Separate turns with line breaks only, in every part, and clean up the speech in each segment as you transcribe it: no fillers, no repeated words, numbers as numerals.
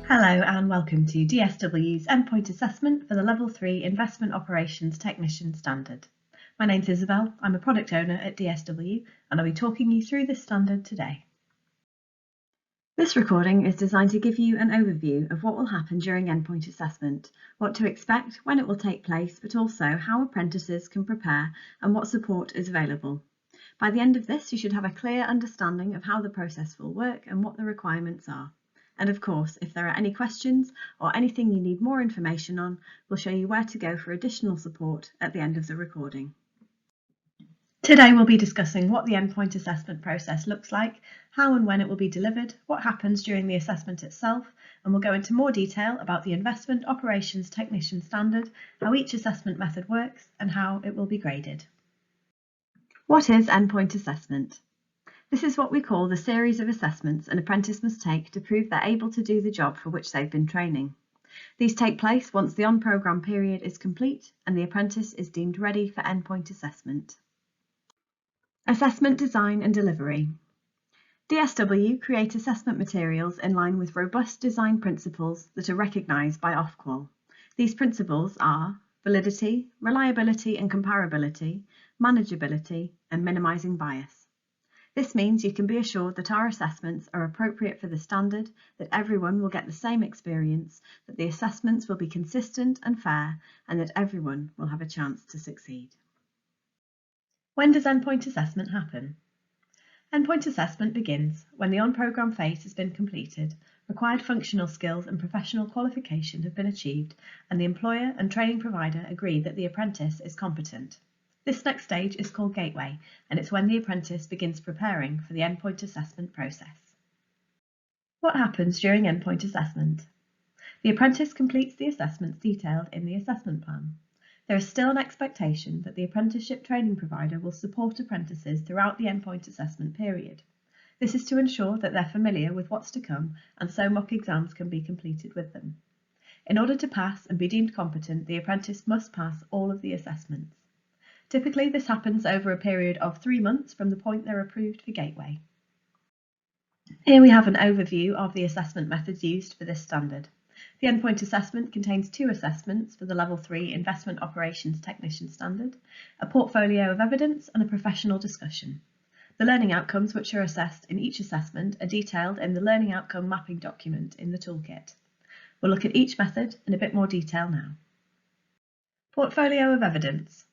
Hello and welcome to DSW's Endpoint Assessment for the Level 3 Investment Operations Technician Standard. My name's Isobel, I'm a product owner at DSW and I'll be talking you through this standard today. This recording is designed to give you an overview of what will happen during endpoint assessment, what to expect, when it will take place, but also how apprentices can prepare and what support is available. By the end of this, you should have a clear understanding of how the process will work and what the requirements are. And of course, if there are any questions or anything you need more information on, we'll show you where to go for additional support at the end of the recording. Today we'll be discussing what the endpoint assessment process looks like, how and when it will be delivered, what happens during the assessment itself, and we'll go into more detail about the Investment Operations Technician Standard, how each assessment method works, and how it will be graded. What is endpoint assessment? This is what we call the series of assessments an apprentice must take to prove they're able to do the job for which they've been training. These take place once the on-programme period is complete and the apprentice is deemed ready for endpoint assessment. Assessment design and delivery. DSW create assessment materials in line with robust design principles that are recognised by Ofqual. These principles are validity, reliability and comparability, manageability and minimising bias. This means you can be assured that our assessments are appropriate for the standard, that everyone will get the same experience, that the assessments will be consistent and fair, and that everyone will have a chance to succeed. When does endpoint assessment happen? Endpoint assessment begins when the on-programme phase has been completed, required functional skills and professional qualification have been achieved, and the employer and training provider agree that the apprentice is competent. This next stage is called Gateway, and it's when the apprentice begins preparing for the endpoint assessment process. What happens during endpoint assessment? The apprentice completes the assessments detailed in the assessment plan. There is still an expectation that the apprenticeship training provider will support apprentices throughout the endpoint assessment period. This is to ensure that they're familiar with what's to come, and so mock exams can be completed with them. In order to pass and be deemed competent, the apprentice must pass all of the assessments. Typically, this happens over a period of 3 months from the point they're approved for Gateway. Here we have an overview of the assessment methods used for this standard. The endpoint assessment contains 2 assessments for the Level 3 Investment Operations Technician Standard, a portfolio of evidence and a professional discussion. The learning outcomes which are assessed in each assessment are detailed in the Learning Outcome Mapping document in the toolkit. We'll look at each method in a bit more detail now. Portfolio of evidence.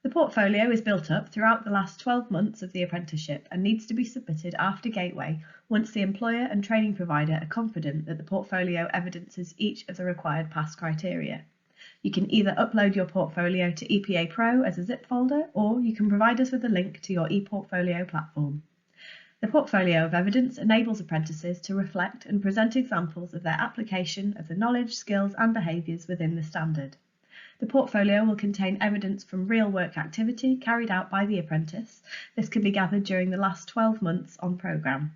The portfolio is built up throughout the last 12 months of the apprenticeship and needs to be submitted after Gateway once the employer and training provider are confident that the portfolio evidences each of the required pass criteria. You can either upload your portfolio to EPA Pro as a zip folder, or you can provide us with a link to your ePortfolio platform. The portfolio of evidence enables apprentices to reflect and present examples of their application of the knowledge, skills and behaviours within the standard. The portfolio will contain evidence from real work activity carried out by the apprentice. This can be gathered during the last 12 months on programme.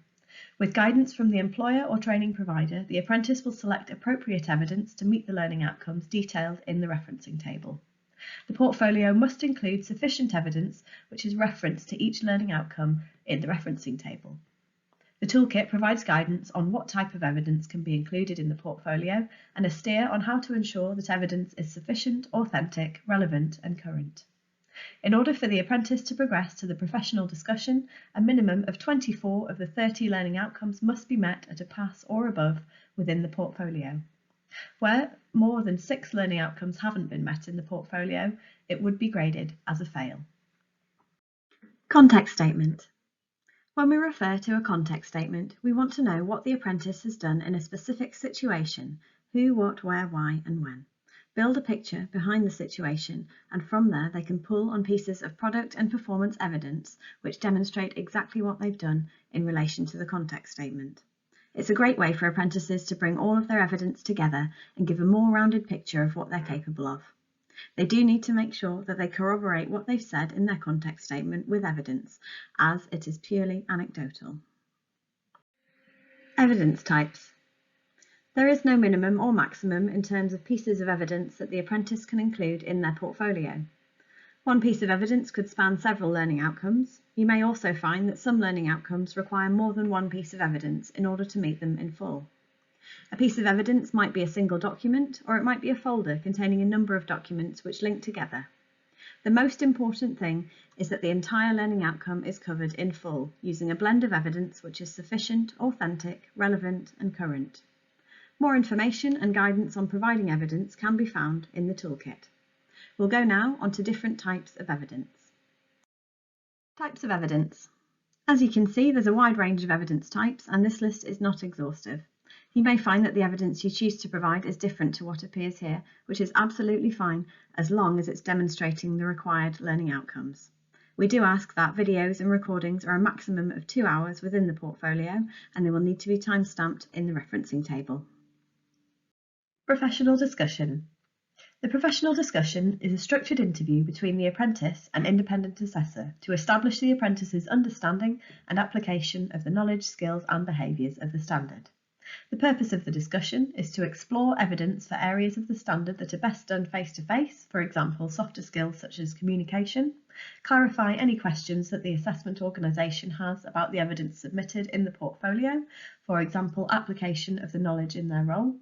With guidance from the employer or training provider, the apprentice will select appropriate evidence to meet the learning outcomes detailed in the referencing table. The portfolio must include sufficient evidence which is referenced to each learning outcome in the referencing table. The toolkit provides guidance on what type of evidence can be included in the portfolio and a steer on how to ensure that evidence is sufficient, authentic, relevant and current. In order for the apprentice to progress to the professional discussion, a minimum of 24 of the 30 learning outcomes must be met at a pass or above within the portfolio. Where more than 6 learning outcomes haven't been met in the portfolio, it would be graded as a fail. Context statement. When we refer to a context statement, we want to know what the apprentice has done in a specific situation, who, what, where, why and when. Build a picture behind the situation, and from there they can pull on pieces of product and performance evidence which demonstrate exactly what they've done in relation to the context statement. It's a great way for apprentices to bring all of their evidence together and give a more rounded picture of what they're capable of. They do need to make sure that they corroborate what they've said in their context statement with evidence, as it is purely anecdotal. Evidence types. There is no minimum or maximum in terms of pieces of evidence that the apprentice can include in their portfolio. One piece of evidence could span several learning outcomes. You may also find that some learning outcomes require more than one piece of evidence in order to meet them in full. A piece of evidence might be a single document, or it might be a folder containing a number of documents which link together. The most important thing is that the entire learning outcome is covered in full, using a blend of evidence which is sufficient, authentic, relevant and current. More information and guidance on providing evidence can be found in the toolkit. We'll go now on to different types of evidence. Types of evidence. As you can see, there's a wide range of evidence types, and this list is not exhaustive. You may find that the evidence you choose to provide is different to what appears here, which is absolutely fine as long as it's demonstrating the required learning outcomes. We do ask that videos and recordings are a maximum of 2 hours within the portfolio, and they will need to be time-stamped in the referencing table. Professional discussion. The professional discussion is a structured interview between the apprentice and independent assessor to establish the apprentice's understanding and application of the knowledge, skills and behaviours of the standard. The purpose of the discussion is to explore evidence for areas of the standard that are best done face-to-face, for example, softer skills such as communication, clarify any questions that the assessment organisation has about the evidence submitted in the portfolio, for example, application of the knowledge in their role,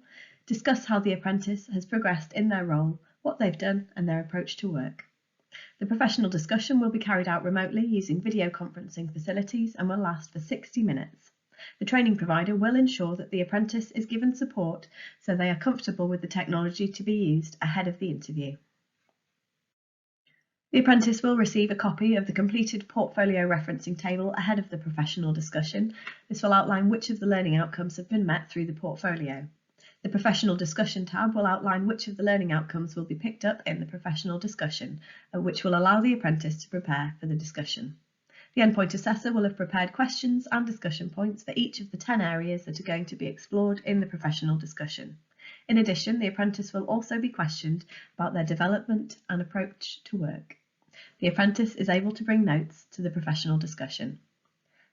discuss how the apprentice has progressed in their role, what they've done and their approach to work. The professional discussion will be carried out remotely using video conferencing facilities and will last for 60 minutes. The training provider will ensure that the apprentice is given support so they are comfortable with the technology to be used ahead of the interview. The apprentice will receive a copy of the completed portfolio referencing table ahead of the professional discussion. This will outline which of the learning outcomes have been met through the portfolio. The professional discussion tab will outline which of the learning outcomes will be picked up in the professional discussion, which will allow the apprentice to prepare for the discussion. The endpoint assessor will have prepared questions and discussion points for each of the 10 areas that are going to be explored in the professional discussion. In addition, the apprentice will also be questioned about their development and approach to work. The apprentice is able to bring notes to the professional discussion.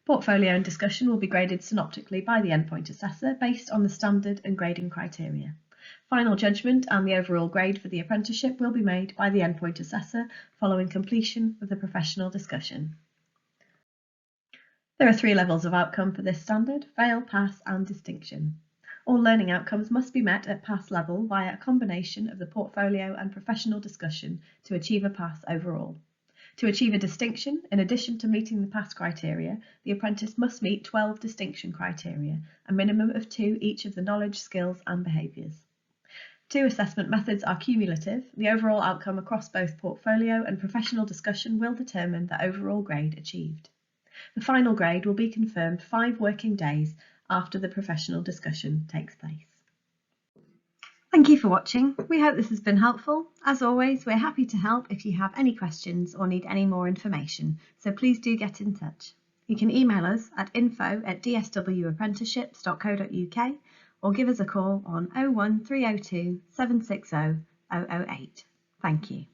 Portfolio and discussion will be graded synoptically by the endpoint assessor based on the standard and grading criteria. Final judgment and the overall grade for the apprenticeship will be made by the endpoint assessor following completion of the professional discussion. There are 3 levels of outcome for this standard: fail, pass and distinction. All learning outcomes must be met at pass level via a combination of the portfolio and professional discussion to achieve a pass overall. To achieve a distinction, in addition to meeting the pass criteria, the apprentice must meet 12 distinction criteria, a minimum of 2 each of the knowledge, skills and behaviours. 2 assessment methods are cumulative. The overall outcome across both portfolio and professional discussion will determine the overall grade achieved. The final grade will be confirmed 5 working days after the professional discussion takes place. Thank you for watching. We hope this has been helpful. As always, we're happy to help if you have any questions or need any more information, so please do get in touch. You can email us at info@dswapprenticeships.co.uk or give us a call on 01302 760 008. Thank you.